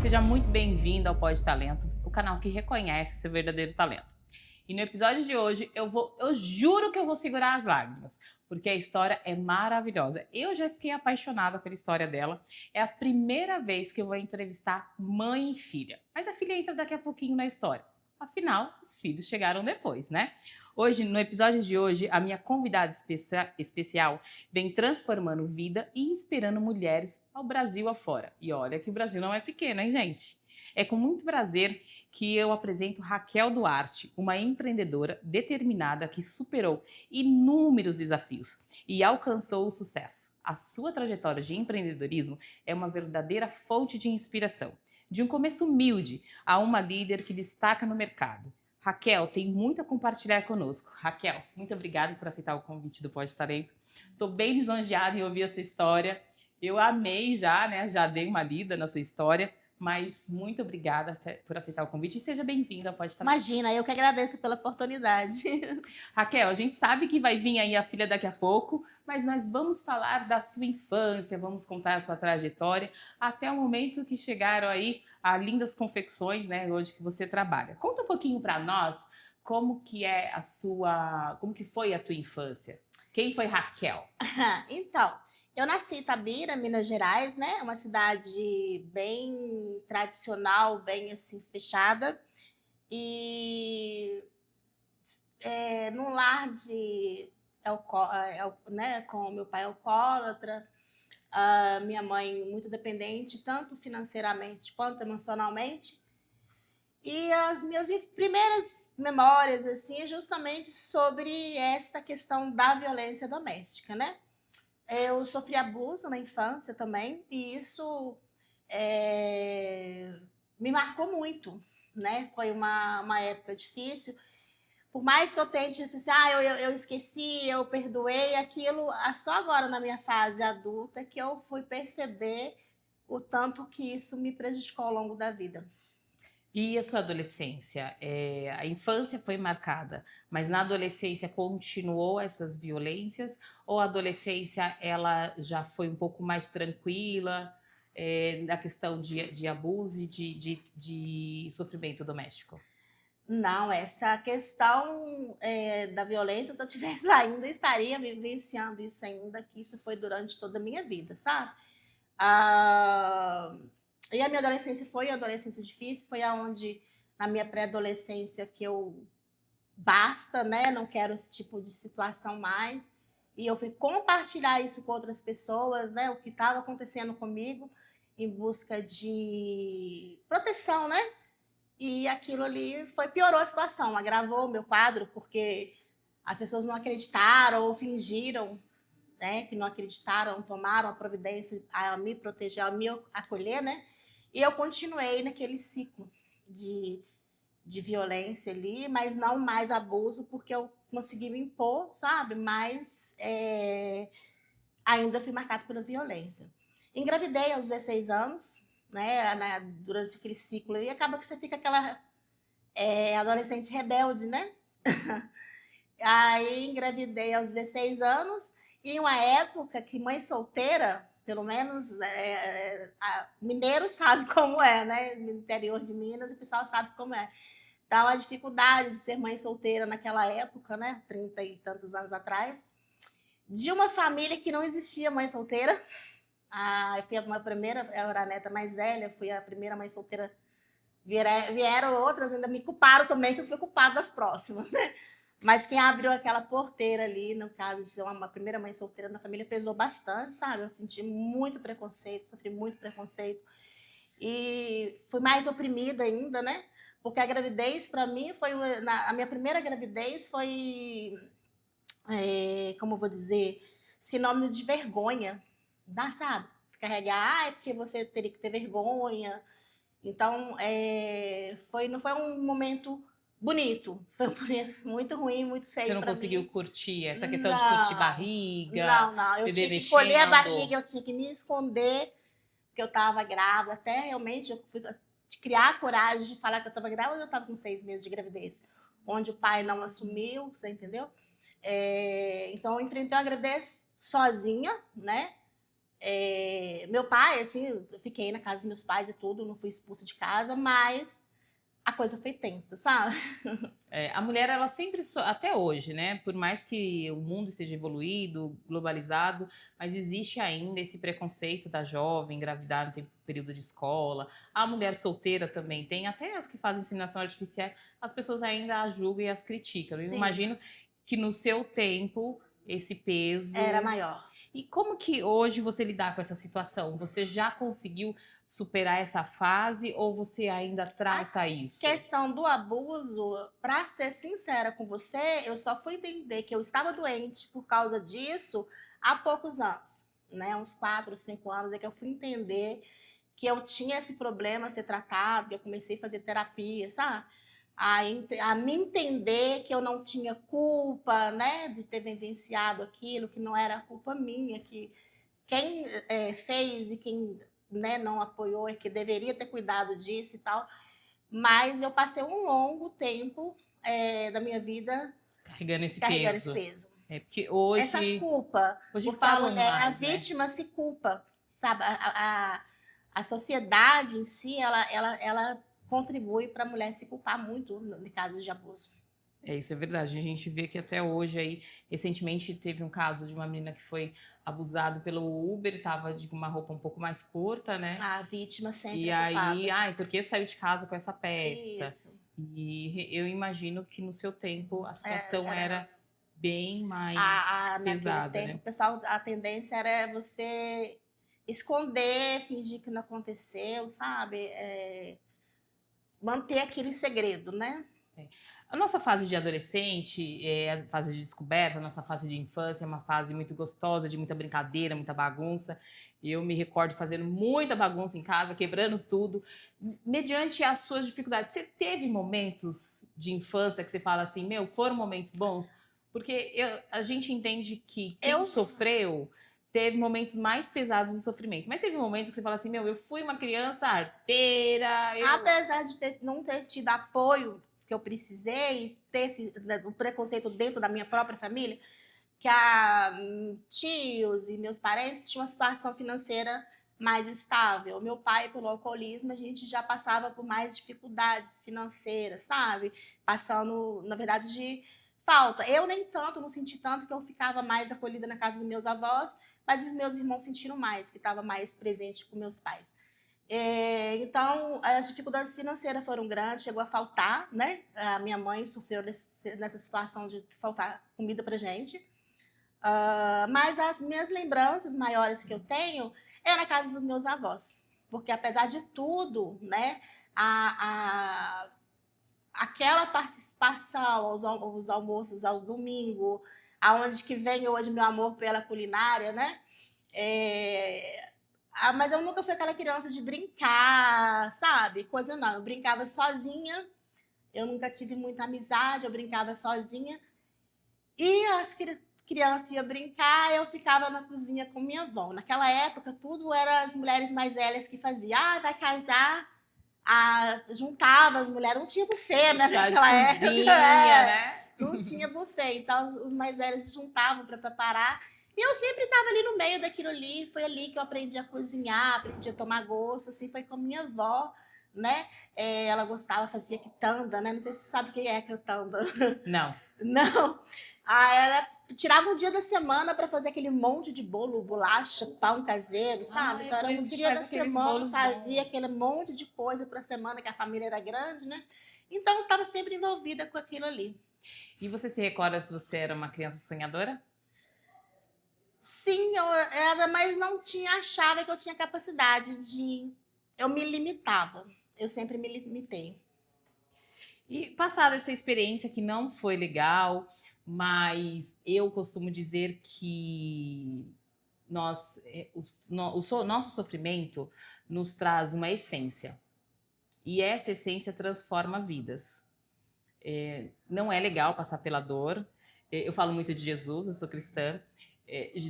Seja muito bem-vindo ao Pod Talento, o canal que reconhece seu verdadeiro talento. E no episódio de hoje eu juro que eu vou segurar as lágrimas, porque a história é maravilhosa. Eu já fiquei apaixonada pela história dela. É a primeira vez que eu vou entrevistar mãe e filha. Mas a filha entra daqui a pouquinho na história. Afinal, os filhos chegaram depois, né? Hoje, no episódio de hoje, a minha convidada especial vem transformando vida e inspirando mulheres ao Brasil afora. E olha que o Brasil não é pequeno, hein, gente? É com muito prazer que eu apresento Raquel Duarte, uma empreendedora determinada que superou inúmeros desafios e alcançou o sucesso. A sua trajetória de empreendedorismo é uma verdadeira fonte de inspiração. De um começo humilde a uma líder que destaca no mercado. Raquel tem muito a compartilhar conosco. Raquel, muito obrigada por aceitar o convite do Pod Talento. Estou bem lisonjeada em ouvir a sua história. Eu amei já, né? Já dei uma lida na sua história. Mas muito obrigada por aceitar o convite e seja bem-vinda ao Pod Talento. Imagina, eu que agradeço pela oportunidade. Raquel, a gente sabe que vai vir aí a filha daqui a pouco, mas nós vamos falar da sua infância, vamos contar a sua trajetória, até o momento que chegaram aí a Lindas Confecções, né, hoje que você trabalha. Conta um pouquinho para nós como que é como que foi a tua infância? Quem foi Raquel? Então, eu nasci em Itabira, Minas Gerais, né? Uma cidade bem tradicional, bem assim fechada. E num lar de né, com meu pai alcoólatra, minha mãe muito dependente, tanto financeiramente quanto emocionalmente. E as minhas primeiras memórias, assim, é justamente sobre essa questão da violência doméstica, né? Eu sofri abuso na infância também, e isso me marcou muito, né? Foi uma época difícil. Por mais que eu tente, assim, eu esqueci, eu perdoei aquilo, só agora na minha fase adulta que eu fui perceber o tanto que isso me prejudicou ao longo da vida. E a sua adolescência? A infância foi marcada, mas na adolescência continuou essas violências? Ou a adolescência ela já foi um pouco mais tranquila na questão de abuso e de sofrimento doméstico? Não, essa questão da violência, se eu tivesse lá ainda, estaria vivenciando isso ainda, que isso foi durante toda a minha vida, sabe? Ah, e a minha adolescência foi uma adolescência difícil, foi aonde, na minha pré-adolescência, que eu basta, né? Não quero esse tipo de situação mais. E eu fui compartilhar isso com outras pessoas, né? O que estava acontecendo comigo, em busca de proteção, né? E aquilo ali piorou a situação, agravou o meu quadro, porque as pessoas não acreditaram ou fingiram, né, que não acreditaram, tomaram a providência a me proteger, a me acolher, né? E eu continuei naquele ciclo de, de violência ali, mas não mais abuso, porque eu consegui me impor, sabe? Mas ainda fui marcada pela violência. Engravidei aos 16 anos, né, durante aquele ciclo, e acaba que você fica aquela adolescente rebelde, né? Aí engravidei aos 16 anos, e em uma época que mãe solteira, pelo menos mineiro sabe como é, né? No interior de Minas, o pessoal sabe como é. Então, a dificuldade de ser mãe solteira naquela época, né? 30 e tantos anos atrás, de uma família que não existia mãe solteira. Eu fui a primeira, eu era a neta mais velha, fui a primeira mãe solteira. Vieram outras, ainda me culparam também, que eu fui culpada das próximas, né? Mas quem abriu aquela porteira ali, no caso de ser uma primeira mãe solteira na família, pesou bastante, sabe? Eu senti muito preconceito, sofri muito preconceito. E fui mais oprimida ainda, né? Porque a gravidez, para mim, a minha primeira gravidez foi, como eu vou dizer, sinônimo de vergonha, sabe? Carregar, é porque você teria que ter vergonha. Então, não foi um momento bonito, foi um momento muito ruim, muito Você feio não para conseguiu mim. curtir essa questão de curtir Não, barriga, não, não. Eu bebê tinha que encolher a mexendo? barriga, eu tinha que me esconder, porque eu estava grávida. Até realmente eu fui de criar a coragem de falar que eu estava grávida, eu estava com 6 meses de gravidez, onde o pai não assumiu, você entendeu? Então, eu enfrentei uma gravidez sozinha, né? Meu pai, assim, eu fiquei na casa dos meus pais e tudo, não fui expulsa de casa, mas a coisa foi tensa, sabe? A mulher, ela sempre, até hoje, né? Por mais que o mundo esteja evoluído, globalizado, mas existe ainda esse preconceito da jovem engravidar no período de escola. A mulher solteira também tem, até as que fazem inseminação artificial, as pessoas ainda a julgam e as criticam. Eu Sim, imagino que no seu tempo, esse era peso. maior. E como que hoje você lidar com essa situação? Você já conseguiu superar essa fase ou você ainda A trata isso? questão do abuso, para ser sincera com você, eu só fui entender que eu estava doente por causa disso há poucos anos, né? Uns 4, 5 anos é que eu fui entender que eu tinha esse problema a ser tratado, que eu comecei a fazer terapia, sabe? A me entender que eu não tinha culpa, né, de ter vivenciado aquilo, que não era culpa minha, que quem fez e quem, né, não apoiou é que deveria ter cuidado disso e tal. Mas eu passei um longo tempo da minha vida Carregando esse carregando esse peso. peso. É porque Essa culpa, hoje porque a falam mulher, a mais, né? vítima se culpa, sabe? A sociedade em si, ela contribui para a mulher se culpar muito em casos de abuso. Isso é verdade. A gente vê que até hoje aí, recentemente teve um caso de uma menina que foi abusada pelo Uber, tava de uma roupa um pouco mais curta, né? A vítima sempre E é aí, culpada. ai, por que saiu de casa com essa peça? Isso. E eu imagino que no seu tempo a situação Era era bem mais naquele pesada, tempo, né? o pessoal, a tendência era você esconder, fingir que não aconteceu, sabe? Manter aquilo em segredo, né? A nossa fase de adolescente, a fase de descoberta, a nossa fase de infância é uma fase muito gostosa, de muita brincadeira, muita bagunça. Eu me recordo fazendo muita bagunça em casa, quebrando tudo. Mediante as suas dificuldades, você teve momentos de infância que você fala assim, meu, foram momentos bons? Porque a gente entende que quem Eu, sofreu teve momentos mais pesados de sofrimento. Mas teve momentos que você fala assim, meu, eu fui uma criança arteira, apesar de não ter tido apoio que eu precisei, ter o preconceito dentro da minha própria família, que tios e meus parentes tinham uma situação financeira mais estável. Meu pai, pelo alcoolismo, a gente já passava por mais dificuldades financeiras, sabe? Passando, na verdade, de falta. Eu nem tanto, não senti tanto, que eu ficava mais acolhida na casa dos meus avós, mas os meus irmãos sentiram mais, que estava mais presente com meus pais. Então, as dificuldades financeiras foram grandes, chegou a faltar, né? A minha mãe sofreu nessa situação de faltar comida pra gente. Mas as minhas lembranças maiores que eu tenho é na casa dos meus avós. Porque apesar de tudo, né, aquela participação aos almoços, aos domingos, aonde que vem hoje meu amor pela culinária, né? Mas eu nunca fui aquela criança de brincar, sabe? Coisa não. Eu brincava sozinha, eu nunca tive muita amizade, eu brincava sozinha. E as crianças iam brincar, eu ficava na cozinha com minha avó. Naquela época, tudo era as mulheres mais velhas que faziam. Ah, vai casar, juntava as mulheres. Não tinha buffet, né? chá de Naquela época. cozinha, né? Não tinha buffet. Então, os mais velhos se juntavam para preparar. E eu sempre estava ali no meio daquilo ali. Foi ali que eu aprendi a cozinhar, aprendi a tomar gosto. Assim, foi com a minha avó, né? Ela gostava, fazia quitanda, né? Não sei se você sabe o que é quitanda. Não. Não. Ela tirava um dia da semana para fazer aquele monte de bolo, bolacha, pão caseiro, sabe? Então era por um isso que dia da faz aqueles semana, bolos fazia bons. aquele monte de coisa para a semana, que a família era grande, né? Então eu estava sempre envolvida com aquilo ali. E você se recorda se você era uma criança sonhadora? Sim, eu era, mas não tinha, achava que eu tinha capacidade de. Eu me limitava. Eu sempre me limitei. E passada essa experiência que não foi legal, mas eu costumo dizer que nosso sofrimento nos traz uma essência. E essa essência transforma vidas. Não é legal passar pela dor. Eu falo muito de Jesus, eu sou cristã.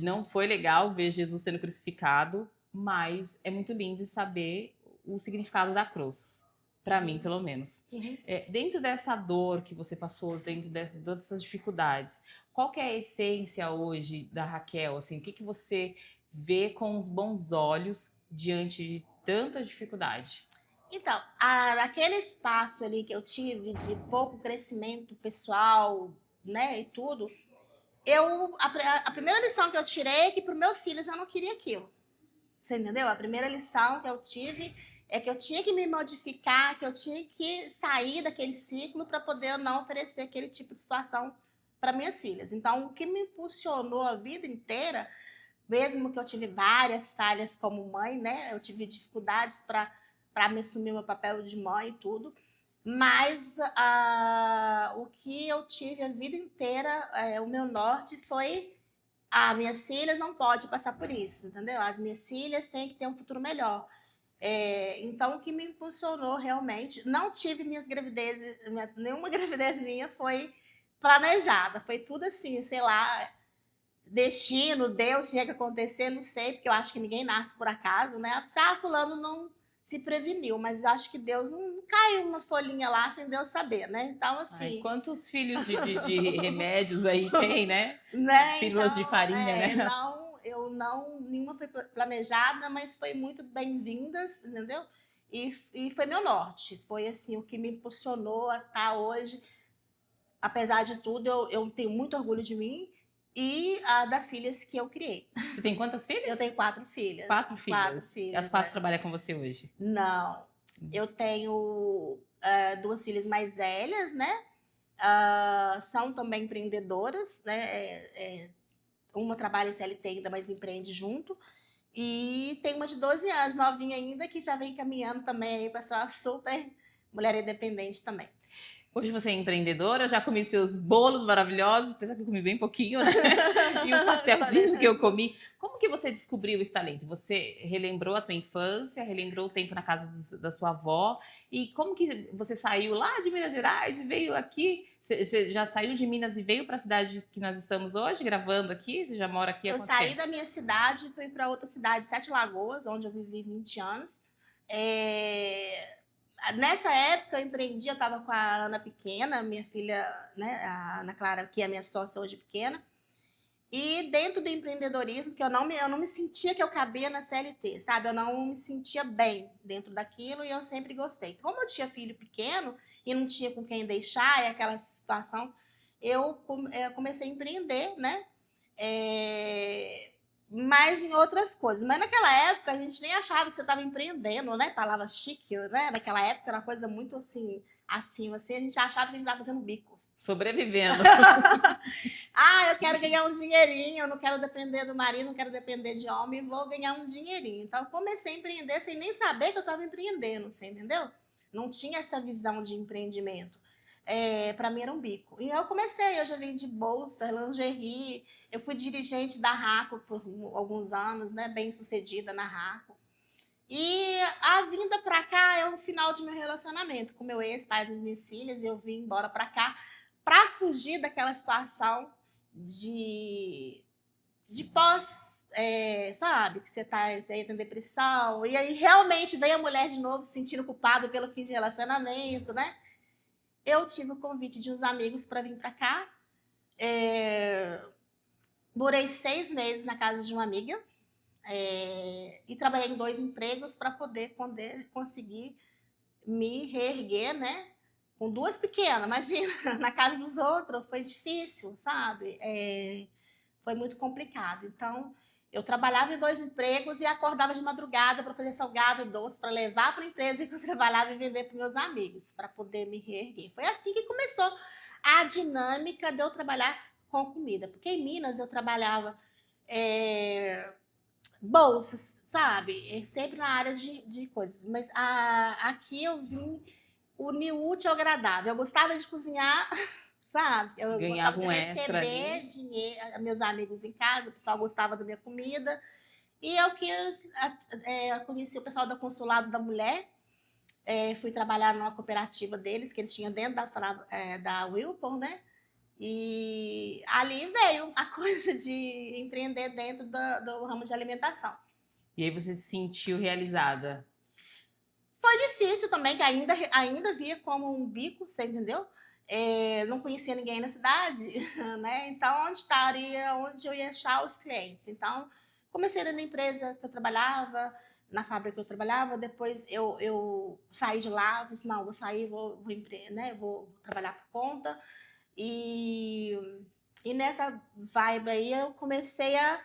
Não foi legal ver Jesus sendo crucificado, mas é muito lindo saber o significado da cruz. Para mim, pelo menos. Uhum. Dentro dessa dor que você passou, dentro de todas essas dificuldades, qual que é a essência hoje da Raquel? Assim, o que você ver com os bons olhos diante de tanta dificuldade? Então, naquele espaço ali que eu tive de pouco crescimento pessoal, né, e tudo, a primeira lição que eu tirei é que para os meus filhos eu não queria aquilo. Você entendeu? A primeira lição que eu tive é que eu tinha que me modificar, que eu tinha que sair daquele ciclo para poder não oferecer aquele tipo de situação para minhas filhas. Então, o que me impulsionou a vida inteira, mesmo que eu tive várias falhas como mãe, né? Eu tive dificuldades para me assumir meu papel de mãe e tudo. Mas o que eu tive a vida inteira, o meu norte foi: minhas filhas não podem passar por isso, entendeu? As minhas filhas têm que ter um futuro melhor. Então, o que me impulsionou realmente, não tive minhas gravidezes, nenhuma gravidez minha foi planejada, foi tudo assim, sei lá, destino, Deus tinha que acontecer, não sei, porque eu acho que ninguém nasce por acaso, né? Fulano não se preveniu, mas acho que Deus não caiu uma folhinha lá sem Deus saber, né? Então, Ai, assim, quantos filhos de remédios aí tem, né? né? Pílulas de Então, farinha, né? eu não, nenhuma foi planejada, mas foi muito bem-vindas, entendeu? E foi meu norte, foi assim o que me impulsionou a estar hoje. Apesar de tudo, eu tenho muito orgulho de mim e das filhas que eu criei. Você tem quantas Eu filhas? tenho 4 filhas. Quatro Quatro filhas. E as filhas, quatro trabalham com você hoje? Não. Eu tenho 2 filhas mais velhas, né? São também empreendedoras, né? Uma trabalha em CLT ainda, mas empreende junto. E tem uma de 12 anos, novinha ainda, que já vem caminhando também aí para ser uma super mulher independente também. Hoje você é empreendedora, eu já comi seus bolos maravilhosos, apesar que eu comi bem pouquinho, né? E o pastelzinho que eu comi. Como que você descobriu esse talento? Você relembrou a tua infância, relembrou o tempo na casa da sua avó? E como que você saiu lá de Minas Gerais e veio aqui? Você já saiu de Minas e veio para a cidade que nós estamos hoje, gravando aqui? Você já mora aqui há Eu quanto saí tempo? da minha cidade e fui para outra cidade, Sete Lagoas, onde eu vivi 20 anos. Nessa época eu empreendi, eu estava com a Ana pequena, minha filha, né, a Ana Clara, que é minha sócia hoje pequena. E dentro do empreendedorismo, que eu não me sentia que eu cabia na CLT, sabe? Eu não me sentia bem dentro daquilo e eu sempre gostei. Como eu tinha filho pequeno e não tinha com quem deixar, e aquela situação, eu comecei a empreender, né? Mas em outras coisas. Mas naquela época a gente nem achava que você estava empreendendo, né? Palavra chique, né? Naquela época era uma coisa muito assim, acima, assim, a gente achava que a gente estava fazendo bico. Sobrevivendo. Eu quero ganhar um dinheirinho, eu não quero depender do marido, não quero depender de homem, vou ganhar um dinheirinho. Então, eu comecei a empreender sem nem saber que eu estava empreendendo, você entendeu? Não tinha essa visão de empreendimento. Para mim era um bico. E eu comecei, eu já vendi bolsa, lingerie, eu fui dirigente da Raco por alguns anos, né? Bem sucedida na Raco. E a vinda para cá é o final de meu relacionamento com meu ex, pai das minhas filhas, e eu vim embora para cá para fugir daquela situação de pós, sabe? Que você entra em depressão, e aí realmente vem a mulher de novo se sentindo culpada pelo fim de relacionamento, né? Eu tive o convite de uns amigos para vir para cá. Morei 6 meses na casa de uma amiga e trabalhei em 2 empregos para poder conseguir me reerguer, né? Com 2 pequenas, imagina, na casa dos outros foi difícil, sabe? Foi muito complicado. Então, eu trabalhava em 2 empregos e acordava de madrugada para fazer salgado e doce para levar para a empresa que eu trabalhava e vender para meus amigos, para poder me reerguer. Foi assim que começou a dinâmica de eu trabalhar com comida, porque em Minas eu trabalhava bolsas, sabe? Sempre na área de coisas. Mas aqui eu vim unir o útil ao agradável. Eu gostava de cozinhar, sabe? Eu gostava Ganhava de um extra receber ali. dinheiro, meus amigos em casa, o pessoal gostava da minha comida. E eu conheci o pessoal do Consulado da Mulher, fui trabalhar numa cooperativa deles, que eles tinham dentro da Wilpon, né? E ali veio a coisa de empreender dentro do ramo de alimentação. E aí você se sentiu realizada. Foi difícil também, que ainda via como um bico, você entendeu? Não conhecia ninguém na cidade, né? Então, onde eu ia achar os clientes? Então, Comecei dentro da empresa que eu trabalhava, na fábrica que eu trabalhava, depois eu saí de lá, falei assim, não, vou sair, né, vou trabalhar por conta. E, e nessa vibe aí eu comecei a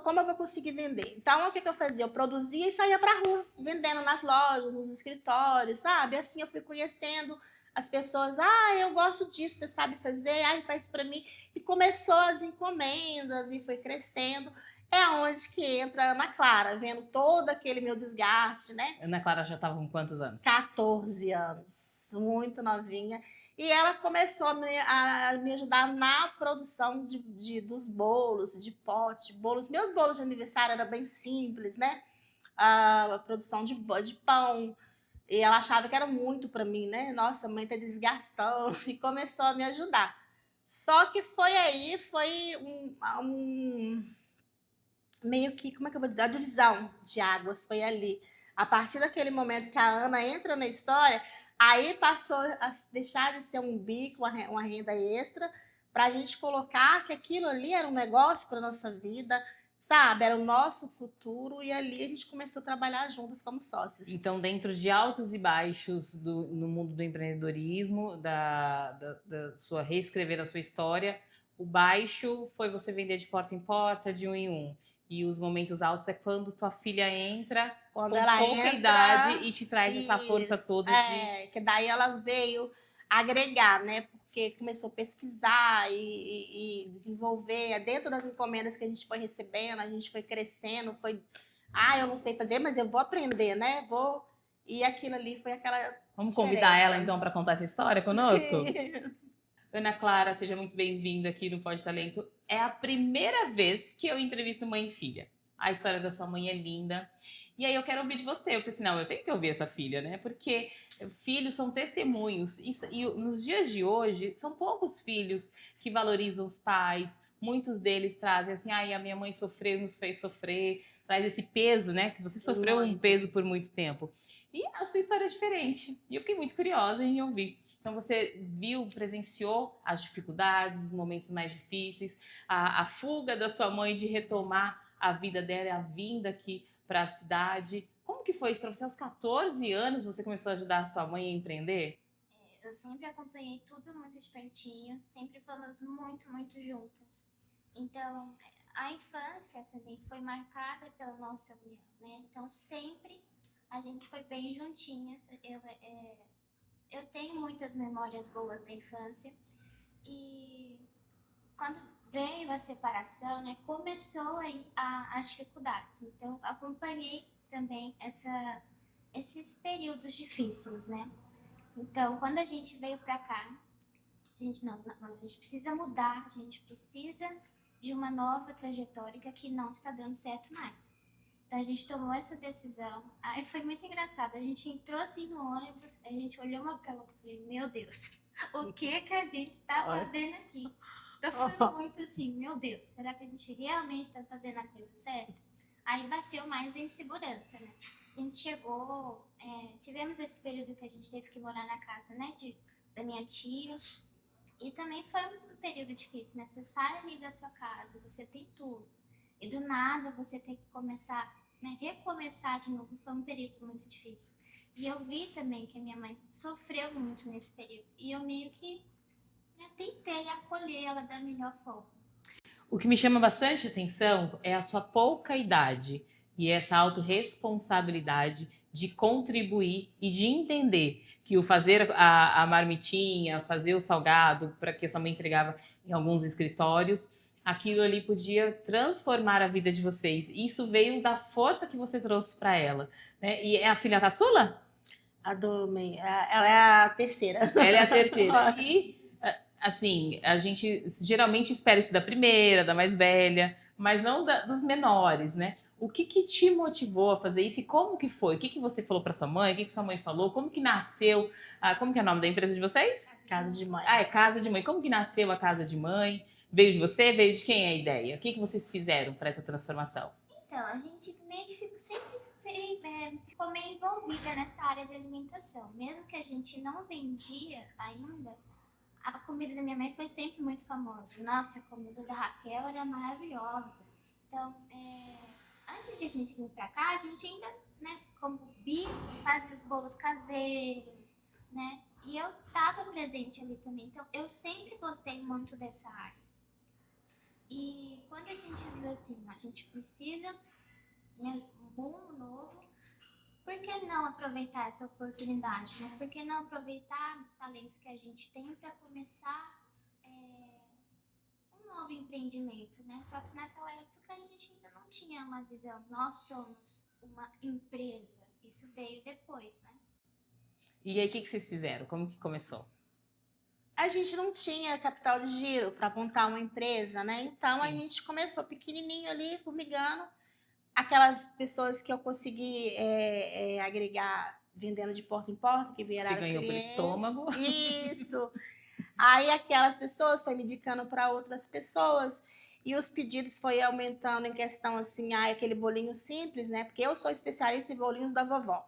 como eu vou conseguir vender? Então, o que eu fazia? Eu produzia e saía para a rua, vendendo nas lojas, nos escritórios, sabe? Assim eu fui conhecendo as pessoas. Ah, eu gosto disso, você sabe fazer? Ah, faz para mim. E começou as encomendas e foi crescendo. É onde que entra a Ana Clara, vendo todo aquele meu desgaste, né? Ana Clara já estava com quantos anos? 14 anos, muito novinha. E ela começou a me ajudar na produção dos bolos, de pote, bolos. Meus bolos de aniversário eram bem simples, né? A produção de pão. E ela achava que era muito para mim, né? Nossa, a mãe tá desgastando. E começou a me ajudar. Só que foi meio que, como é que eu vou dizer? A divisão de águas foi ali. A partir daquele momento que a Ana entra na história, aí passou a deixar de ser um bico, uma renda extra, para a gente colocar que aquilo ali era um negócio para nossa vida, sabe? Era o nosso futuro, e ali a gente começou a trabalhar juntas como sócias. Então, dentro de altos e baixos no mundo do empreendedorismo, da sua reescrever a sua história, o baixo foi você vender de porta em porta, de um em um. E os momentos altos é quando tua filha entra Quando com ela pouca entra, idade e te traz essa força toda de... que daí ela veio agregar, né? Porque começou a pesquisar e desenvolver dentro das encomendas que a gente foi recebendo, a gente foi crescendo, eu não sei fazer, mas eu vou aprender, né? E aquilo ali foi aquela Vamos diferença. convidar ela então para contar essa história conosco? Sim. Ana Clara, seja muito bem-vinda aqui no Pode Talento. É a primeira vez que eu entrevisto mãe e filha. A história da sua mãe é linda. E aí eu quero ouvir de você. Eu falei assim, não, eu tenho que ouvir essa filha, né? Porque filhos são testemunhos. E nos dias de hoje, são poucos filhos que valorizam os pais. Muitos deles trazem assim, ai, a minha mãe sofreu, nos fez sofrer. Traz esse peso, né? Que você sofreu um peso por muito tempo. E a sua história é diferente. E eu fiquei muito curiosa em ouvir. Então você viu, presenciou as dificuldades, os momentos mais difíceis, a fuga da sua mãe de retomar a vida dela, a vinda aqui para a cidade. Como que foi isso para você? Aos 14 anos você começou a ajudar a sua mãe a empreender? Eu sempre acompanhei tudo muito de pertinho, sempre fomos muito, muito juntas. Então, a infância também foi marcada pela nossa união, né? Então, sempre a gente foi bem juntinhas. Eu tenho muitas memórias boas da infância e quando veio a separação, né, começou aí as dificuldades. Então, acompanhei também esses períodos difíceis, né? Então, quando a gente veio para cá, a gente a gente precisa mudar, a gente precisa de uma nova trajetória que aqui não está dando certo mais. Então a gente tomou essa decisão. Aí foi muito engraçado. A gente entrou assim no ônibus, a gente olhou uma para outra e falei, meu Deus, o que a gente está fazendo aqui? Então foi muito assim, meu Deus, será que a gente realmente está fazendo a coisa certa? Aí bateu mais a insegurança, né? A gente chegou, tivemos esse período que a gente teve que morar na casa, né, da minha tia. E também foi um período difícil, né? Você sai ali da sua casa, você tem tudo. E do nada você tem que começar, né, recomeçar de novo. Foi um período muito difícil. E eu vi também que a minha mãe sofreu muito nesse período. E eu meio que, né, tentei acolhê-la da melhor forma. O que me chama bastante atenção é a sua pouca idade e essa autorresponsabilidade de contribuir e de entender que o fazer a marmitinha, fazer o salgado, para que a sua mãe entregava em alguns escritórios, aquilo ali podia transformar a vida de vocês. E isso veio da força que você trouxe para ela, né? E é a filha caçula? Ela é a terceira. Ela é a terceira. E, assim, a gente geralmente espera isso da primeira, da mais velha, mas não dos menores, né? O que te motivou a fazer isso e como que foi? O que você falou para sua mãe? O que sua mãe falou? Como que nasceu? Como que é o nome da empresa de vocês? Casa de Mãe. É Casa de Mãe. Como que nasceu a Casa de Mãe? Veio de você? Veio de quem é a ideia? O que vocês fizeram para essa transformação? Então, a gente meio que ficou meio envolvida nessa área de alimentação. Mesmo que a gente não vendia ainda, a comida da minha mãe foi sempre muito famosa. Nossa, a comida da Raquel era maravilhosa. Então, antes de a gente vir pra cá, a gente ainda, né, como Bi, fazia os bolos caseiros, né? E eu tava presente ali também. Então, eu sempre gostei muito dessa área. E quando a gente viu assim, a gente precisa, né, um rumo novo, por que não aproveitar essa oportunidade, né? Por que não aproveitar os talentos que a gente tem para começar um novo empreendimento, né? Só que naquela época a gente ainda não tinha uma visão, nós somos uma empresa. Isso veio depois, né? E aí, o que vocês fizeram? Como que começou? A gente não tinha capital de giro para montar uma empresa, né? Então a Sim. gente começou pequenininho ali, formigando. Aquelas pessoas que eu consegui agregar vendendo de porta em porta, que Você viraram ganhou pelo cliente. estômago. Isso. Aí aquelas pessoas foi me indicando para outras pessoas e os pedidos foi aumentando em questão assim, aquele bolinho simples, né? Porque eu sou especialista em bolinhos da vovó,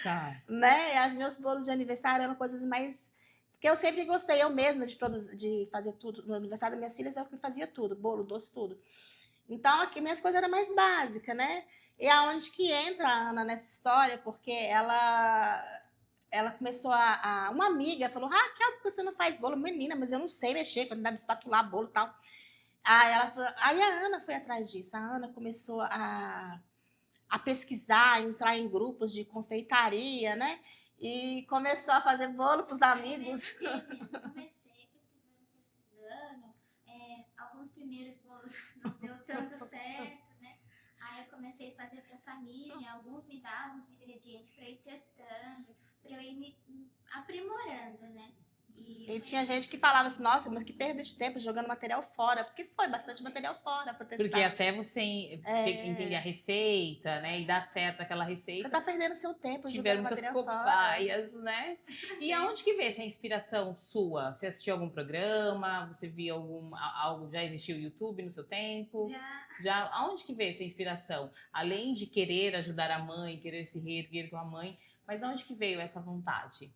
Tá. né? Os meus bolos de aniversário eram coisas mais porque eu sempre gostei eu mesma de fazer tudo. No aniversário das minhas filhas eu que fazia tudo, bolo, doce, tudo. Então, aqui minhas coisas eram mais básicas, né? E aonde que entra a Ana nessa história, porque ela começou uma amiga falou: Raquel, por que você não faz bolo? Menina, mas eu não sei mexer, quando dá pra espatular bolo e tal. Aí a Ana foi atrás disso. A Ana começou a pesquisar, entrar em grupos de confeitaria, né? E começou a fazer bolo para os amigos. Eu comecei pesquisando. Alguns primeiros bolos não deu tanto certo, né? Aí eu comecei a fazer para a família. Alguns me davam os ingredientes para ir testando, para eu ir me aprimorando, né? E tinha gente que falava assim, nossa, mas que perda de tempo jogando material fora, porque foi bastante material fora para testar. Porque até você entender a receita, né, e dar certo aquela receita. Você tá perdendo seu tempo tiveram jogando muitas material cobaias, fora. né? E aonde que veio essa inspiração sua? Você assistiu algum programa? Você viu algo? Já existiu o YouTube no seu tempo? Já. Aonde que veio essa inspiração? Além de querer ajudar a mãe, querer se reerguer com a mãe, mas de onde que veio essa vontade?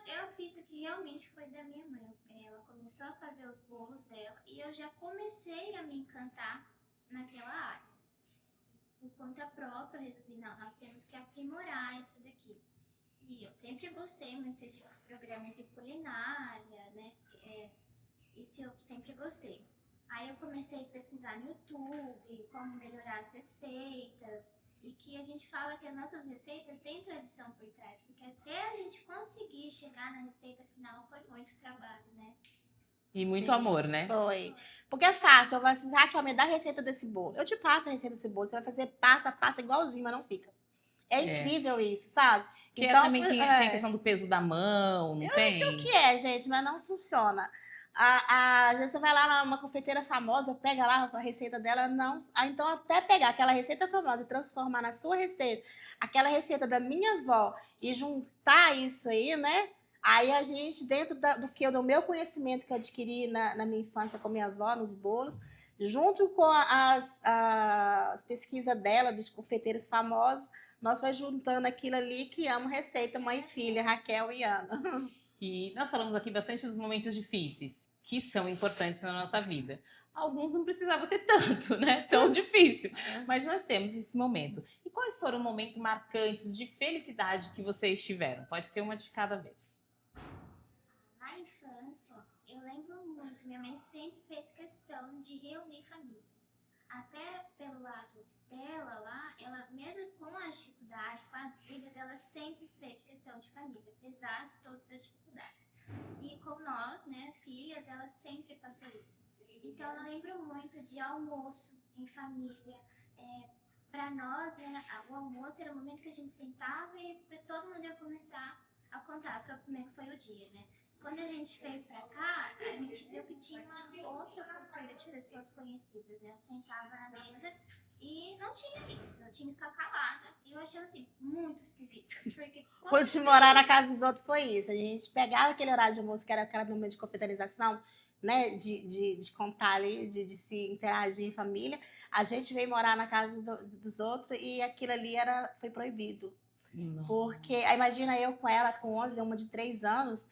Eu acredito que realmente foi da minha mãe. Ela começou a fazer os bolos dela e eu já comecei a me encantar naquela área. Por conta própria, eu resolvi, não, nós temos que aprimorar isso daqui. E eu sempre gostei muito de programas de culinária, né? Isso eu sempre gostei. Aí eu comecei a pesquisar no YouTube como melhorar as receitas. E que a gente fala que as nossas receitas têm tradição por trás, porque até a gente conseguir chegar na receita final foi muito trabalho, né? E muito amor, né? Foi. Porque é fácil, eu vou assim, Raquel, me dá a receita desse bolo. Eu te passo a receita desse bolo, você vai fazer passo a passo igualzinho, mas não fica. É incrível isso, sabe? Que então, também tem a questão do peso da mão, não tem? Eu não sei o que é, gente, mas não funciona. Às vezes você vai lá numa confeiteira famosa, pega lá a receita dela, não. Então, até pegar aquela receita famosa e transformar na sua receita, aquela receita da minha avó, e juntar isso aí, né? Aí a gente, dentro do meu conhecimento que eu adquiri na minha infância com minha avó, nos bolos, junto com as pesquisas dela, dos confeiteiros famosos, nós vai juntando aquilo ali e criamos receita mãe e filha, Raquel e Ana. E nós falamos aqui bastante dos momentos difíceis, que são importantes na nossa vida. Alguns não precisava ser tanto, né? Tão difícil. Mas nós temos esse momento. E quais foram os momentos marcantes de felicidade que vocês tiveram? Pode ser uma de cada vez. Na infância, eu lembro muito, minha mãe sempre fez questão de reunir família. Até pelo lado dela lá, ela mesmo com as dificuldades, com as brigas, ela sempre fez questão de família, apesar de todas as dificuldades. E com nós, né, filhas, ela sempre passou isso. Então eu lembro muito de almoço em família. Para nós, né, o almoço era o momento que a gente sentava e todo mundo ia começar a contar sobre como é que foi o dia, né? Quando a gente veio pra cá, a gente viu que tinha uma outra cultura de pessoas conhecidas, né? Eu sentava na mesa e não tinha isso, eu tinha que ficar calada. E eu achava assim, muito esquisito. Porque quando de morar na casa dos outros foi isso. A gente pegava aquele horário de almoço, que era aquele momento de confraternização, né? De contar ali, de se interagir em família. A gente veio morar na casa dos outros e aquilo ali foi proibido. Não. Porque, imagina eu com ela, com 11, uma de 3 anos,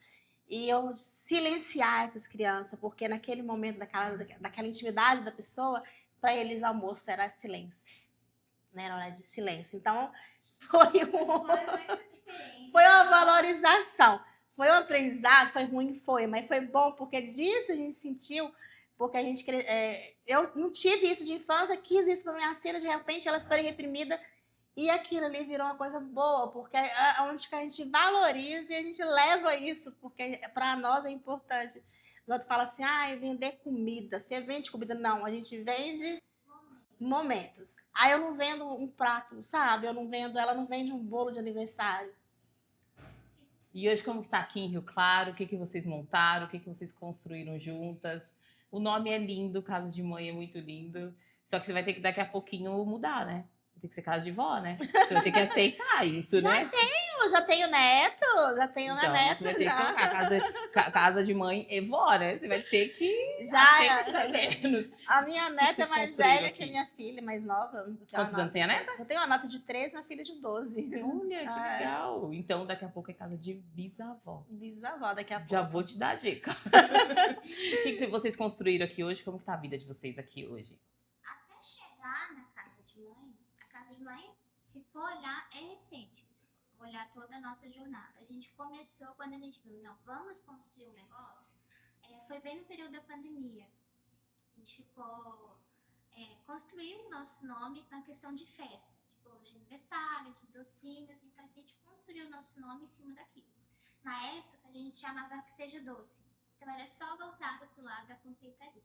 e eu silenciar essas crianças, porque naquele momento daquela intimidade da pessoa, para eles almoço era silêncio, né? Era hora de silêncio. Então, foi muito diferente. foi uma valorização. Foi um aprendizado, foi ruim, mas foi bom, porque disso a gente sentiu, porque a gente... eu não tive isso de infância, quis isso para minhas filhas, de repente elas foram reprimidas, e aquilo ali virou uma coisa boa, porque é onde que a gente valoriza e a gente leva isso, porque para nós é importante. O outro fala assim, vender comida. Você vende comida? Não, a gente vende momentos. Aí eu não vendo um prato, sabe? Ela não vende um bolo de aniversário. E hoje, como que tá aqui em Rio Claro? O que vocês montaram? O que vocês construíram juntas? O nome é lindo, Casa de Mãe é muito lindo. Só que você vai ter que daqui a pouquinho mudar, né? Vai ter que ser casa de vó, né? Você vai ter que aceitar isso, né? Eu já tenho neto, Então, neto. você vai ter que colocar casa de mãe e vó, né? Você vai ter que Já, aceitar menos. a minha neta é vocês mais construíram velha aqui? que a minha filha, mais nova. Quantos anos tem a neta? Eu tenho uma neta de 13 e uma filha de 12. Olha, que legal. Então, daqui a pouco é casa de bisavó. Bisavó, daqui a pouco. Já vou te dar a dica. O que vocês construíram aqui hoje? Como que tá a vida de vocês aqui hoje? Até chegar na casa de mãe, a casa de mãe, se for olhar, é recente. Se for olhar toda a nossa jornada. A gente começou quando a gente viu, não, vamos construir um negócio. Foi bem no período da pandemia. A gente ficou... construiu o nosso nome na questão de festa. De bolos de aniversário, de docinhos. Então, a gente construiu o nosso nome em cima daquilo. Na época, a gente chamava que seja doce. Então, era só voltado pro lado da confeitaria.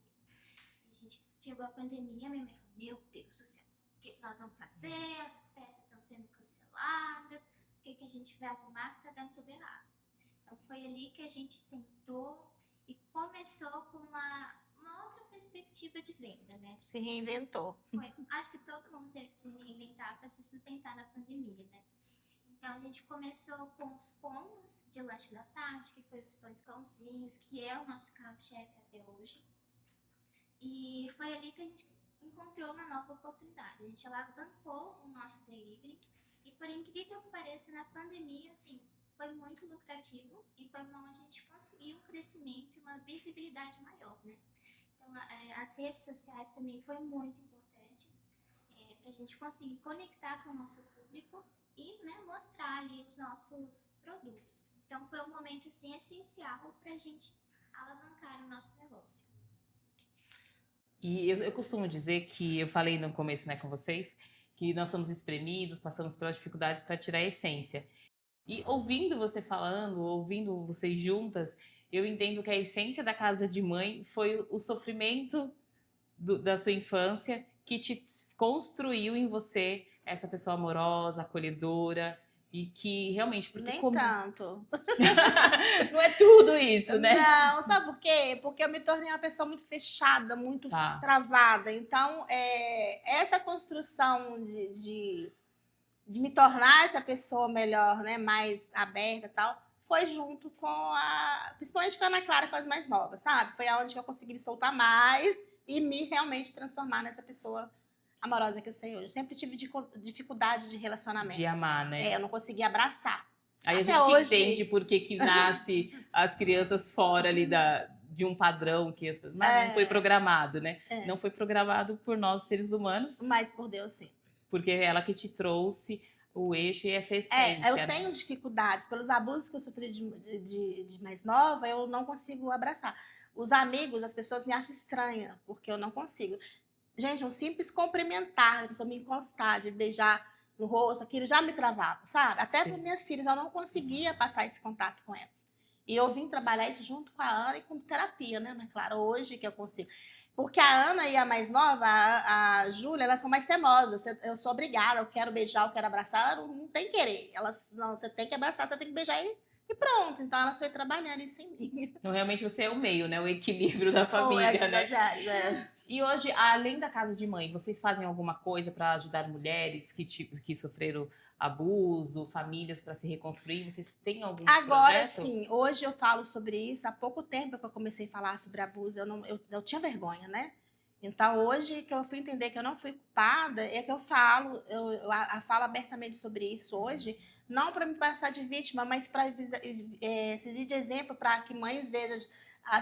A gente chegou a pandemia, minha mãe falou, meu Deus do céu, o que nós vamos fazer? As festas estão sendo canceladas, o que a gente vai arrumar que tá dando tudo errado? Então, foi ali que a gente sentou e começou com uma outra perspectiva de venda, né? Se reinventou. Acho que todo mundo teve que se reinventar para se sustentar na pandemia, né? Então, a gente começou com os combos de lanche da tarde, que foi os pãozinhos, que é o nosso carro-chefe até hoje. E foi ali que a gente encontrou uma nova oportunidade. A gente alavancou o nosso delivery e, por incrível que pareça, na pandemia, assim, foi muito lucrativo e foi onde a gente conseguiu um crescimento e uma visibilidade maior, né? Então, as redes sociais também foi muito importante para a gente conseguir conectar com o nosso público e, né, mostrar ali os nossos produtos. Então, foi um momento, assim, essencial para a gente alavancar o nosso negócio. E eu costumo dizer que, eu falei no começo, né, com vocês, que nós somos espremidos, passamos pelas dificuldades para tirar a essência. E ouvindo você falando, ouvindo vocês juntas, eu entendo que a essência da casa de mãe foi o sofrimento da sua infância que te construiu em você essa pessoa amorosa, acolhedora e que realmente... Porque Nem tanto. Não é tudo isso, né? Não, sabe por quê? Porque eu me tornei uma pessoa muito fechada, muito travada. Então, essa construção de me tornar essa pessoa melhor, né, mais aberta e tal, foi junto com principalmente com a Ana Clara, com as mais novas, sabe? Foi aonde que eu consegui soltar mais e me realmente transformar nessa pessoa amorosa que eu sei hoje. Sempre tive dificuldade de relacionamento. De amar, né? Eu não conseguia abraçar. Aí até a gente hoje... entende por que nasce as crianças fora ali de um padrão que não foi programado, né? Não foi programado por nós, seres humanos. Mas por Deus, sim. Porque é ela que te trouxe o eixo e essa essência. Eu tenho dificuldades. Pelos abusos que eu sofri de mais nova, eu não consigo abraçar. Os amigos, as pessoas me acham estranha, porque eu não consigo. Gente, um simples cumprimentar, a pessoa me encostar, de beijar no rosto, aquilo já me travava, sabe? Até para minhas filhas, eu não conseguia passar esse contato com elas. E eu vim trabalhar isso junto com a Ana e com terapia, né, Ana Clara? Hoje que eu consigo. Porque a Ana e a mais nova, a Júlia, elas são mais teimosas. Eu sou obrigada, eu quero beijar, eu quero abraçar, não tem querer. Não, você tem que abraçar, você tem que beijar e pronto. Então elas foi trabalhando isso em mim. Então realmente você é o meio, né? O equilíbrio da família, né? E hoje, além da casa de mãe, vocês fazem alguma coisa para ajudar mulheres que sofreram abuso, famílias para se reconstruir? Vocês têm algum Agora projeto? Sim, hoje eu falo sobre isso. Há pouco tempo que eu comecei a falar sobre abuso, eu tinha vergonha, né? Então, hoje que eu fui entender que eu não fui culpada, é que eu falo, eu falo abertamente sobre isso hoje, não para me passar de vítima, mas para servir de exemplo para que mães vejam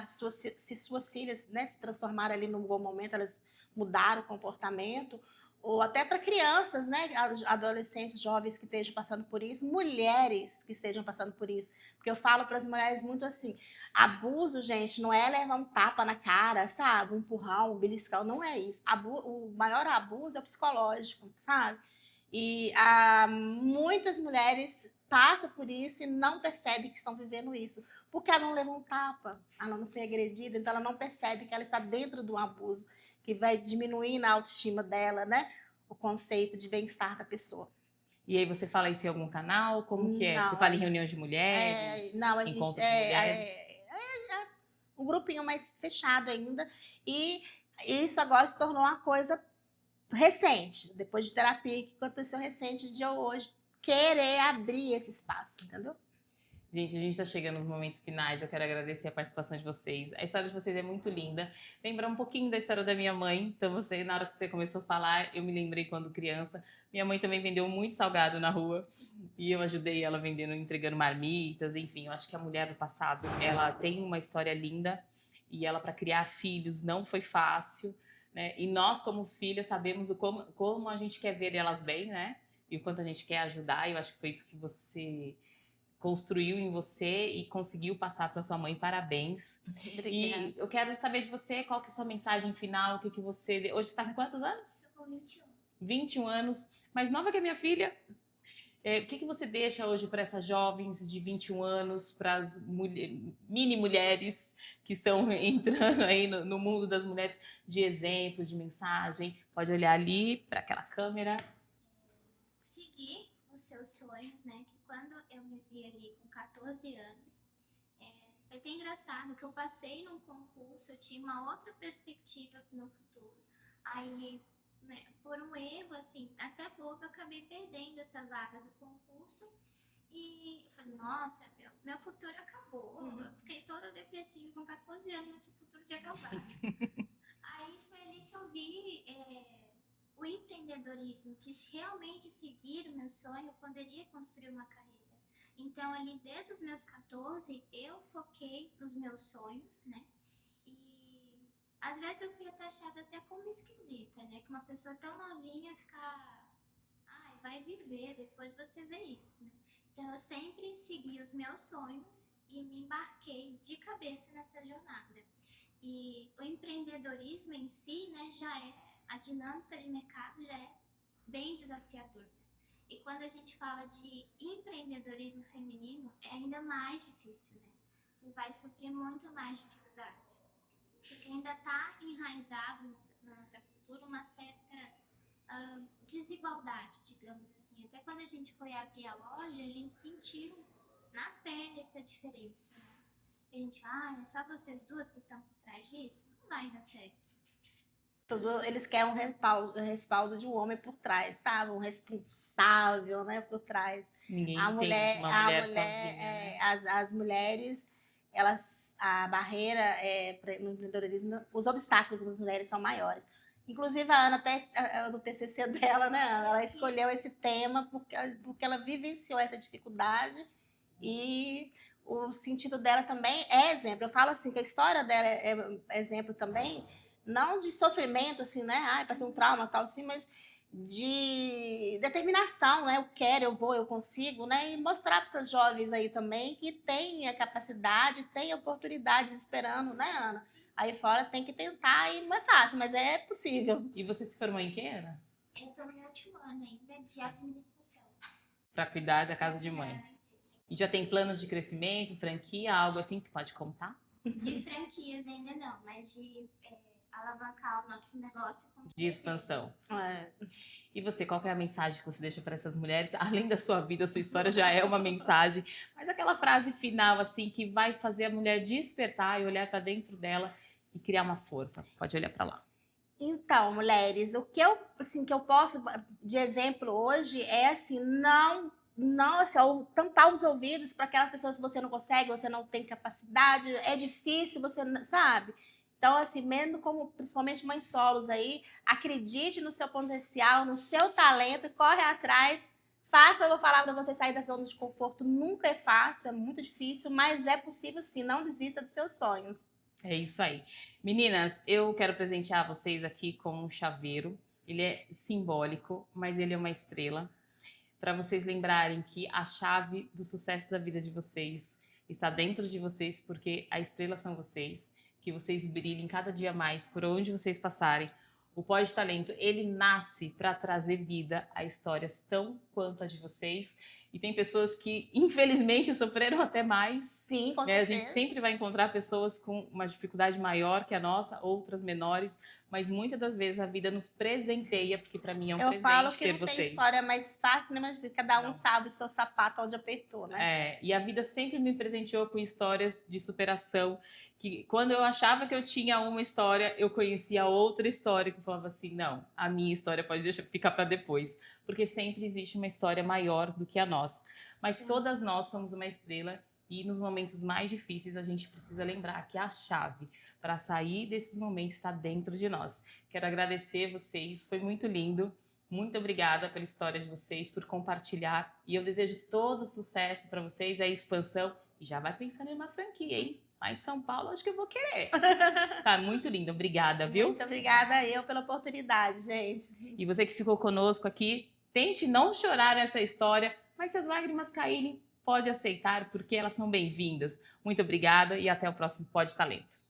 se suas filhas, né, se transformarem ali num bom momento, elas mudar o comportamento, ou até para crianças, né, adolescentes, jovens que estejam passando por isso, mulheres que estejam passando por isso. Porque eu falo para as mulheres muito assim, abuso, gente, não é levar um tapa na cara, sabe? Um empurrão, um beliscão, não é isso. O maior abuso é o psicológico, sabe? E muitas mulheres passam por isso e não percebem que estão vivendo isso, porque ela não levou um tapa, ela não foi agredida, então ela não percebe que ela está dentro de um abuso, que vai diminuir na autoestima dela, né? O conceito de bem-estar da pessoa. E aí você fala isso em algum canal? Como que é? Não, Você fala em reuniões de mulheres? não, a gente Encontros de mulheres? Um grupinho mais fechado ainda, e isso agora se tornou uma coisa recente, depois de terapia que aconteceu recente, de eu hoje querer abrir esse espaço, entendeu? Gente, a gente está chegando nos momentos finais. Eu quero agradecer a participação de vocês. A história de vocês é muito linda. Lembra um pouquinho da história da minha mãe. Então, na hora que você começou a falar, eu me lembrei quando criança. Minha mãe também vendeu muito salgado na rua. E eu ajudei ela vendendo, entregando marmitas. Enfim, eu acho que a mulher do passado, ela tem uma história linda. E ela, para criar filhos, não foi fácil, né? E nós, como filhas, sabemos como a gente quer ver elas bem, né? E o quanto a gente quer ajudar. Eu acho que foi isso que você construiu em você e conseguiu passar para sua mãe. Parabéns. Obrigada. E eu quero saber de você qual que é a sua mensagem final, o que você... Hoje você está com quantos anos? Eu com 21. 21 anos, mais nova que a minha filha. O que você deixa hoje para essas jovens de 21 anos, para as mini mulheres que estão entrando aí no mundo das mulheres, de exemplo, de mensagem? Pode olhar ali para aquela câmera. Seguir os seus sonhos, né? Que quando eu me vi ali com 14 anos, foi até engraçado que eu passei num concurso, eu tinha uma outra perspectiva para o meu futuro. Aí, né, por um erro, assim, até bobo, eu acabei perdendo essa vaga do concurso. E eu falei, nossa, meu futuro acabou. Eu fiquei toda depressiva com 14 anos, o futuro tinha acabado. Aí foi ali que eu vi o empreendedorismo, que se realmente seguir o meu sonho, eu poderia construir uma carreira. Então, ali desde os meus 14, eu foquei nos meus sonhos, né? E às vezes eu fui taxada até como esquisita, né? Que uma pessoa tão novinha ficar, ai, vai viver, depois você vê isso, né? Então, eu sempre segui os meus sonhos e me embarquei de cabeça nessa jornada. E o empreendedorismo em si, né, a dinâmica de mercado já é bem desafiador, né? E quando a gente fala de empreendedorismo feminino, é ainda mais difícil, né? Você vai sofrer muito mais dificuldades. Porque ainda está enraizado na nossa cultura uma certa desigualdade, digamos assim. Até quando a gente foi abrir a loja, a gente sentiu na pele essa diferença, né? A gente, é só vocês duas que estão por trás disso? Não vai dar certo. Eles querem um respaldo de um homem por trás, sabe? Um responsável, né, por trás. Ninguém entende uma mulher sozinha. Né? As mulheres, a barreira no empreendedorismo, os obstáculos das mulheres são maiores. Inclusive, a Ana, até no TCC dela, né, ela escolheu esse tema porque ela vivenciou essa dificuldade e o sentido dela também é exemplo. Eu falo assim, que a história dela é exemplo também, não de sofrimento, assim, né? Passei um trauma, tal, assim, mas de determinação, né? Eu quero, eu vou, eu consigo, né? E mostrar para essas jovens aí também que tem a capacidade, tem oportunidades esperando, né, Ana? Aí fora tem que tentar e não é fácil, mas é possível. E você se formou em quê, Ana? Eu estou no meu último ano ainda de administração. Para cuidar da casa de mãe. E já tem planos de crescimento, franquia, algo assim que pode contar? De franquias ainda não, mas de alavancar o nosso negócio com de expansão. É. E você, qual que é a mensagem que você deixa para essas mulheres? Além da sua vida, a sua história já é uma mensagem, mas aquela frase final assim que vai fazer a mulher despertar e olhar para dentro dela e criar uma força. Pode olhar para lá. Então, mulheres, o que eu posso de exemplo hoje é assim, não assim, tampar os ouvidos para aquelas pessoas que você não consegue, você não tem capacidade, é difícil, você sabe. Então, assim, mesmo como principalmente mães solos aí, acredite no seu potencial, no seu talento, corre atrás, faça, eu vou falar para você sair da zona de conforto, nunca é fácil, é muito difícil, mas é possível sim, não desista dos seus sonhos. É isso aí. Meninas, eu quero presentear vocês aqui com um chaveiro. Ele é simbólico, mas ele é uma estrela. Para vocês lembrarem que a chave do sucesso da vida de vocês está dentro de vocês, porque a estrela são vocês. Que vocês brilhem cada dia mais por onde vocês passarem. O Pod Talento, ele nasce para trazer vida a histórias tão quanto a de vocês. E tem pessoas que, infelizmente, sofreram até mais. Sim, com Né? A certeza. gente sempre vai encontrar pessoas com uma dificuldade maior que a nossa, outras menores. Mas muitas das vezes a vida nos presenteia, porque para mim é um Eu presente falo que ter não tem vocês. história mais fácil, né? Mas cada um Não. sabe o seu sapato onde apertou, né? É, e a vida sempre me presenteou com histórias de superação, que quando eu achava que eu tinha uma história, eu conhecia outra história que eu falava assim, não, a minha história pode ficar para depois, porque sempre existe uma história maior do que a nossa. Mas todas nós somos uma estrela e nos momentos mais difíceis a gente precisa lembrar que a chave para sair desses momentos está dentro de nós. Quero agradecer vocês, foi muito lindo. Muito obrigada pela história de vocês, por compartilhar. E eu desejo todo sucesso para vocês, a expansão. E já vai pensando em uma franquia, hein? Lá em São Paulo, acho que eu vou querer. Tá muito lindo. Obrigada, viu? Muito obrigada eu pela oportunidade, gente. E você que ficou conosco aqui, tente não chorar nessa história, mas se as lágrimas caírem, pode aceitar, porque elas são bem-vindas. Muito obrigada e até o próximo Pod Talento.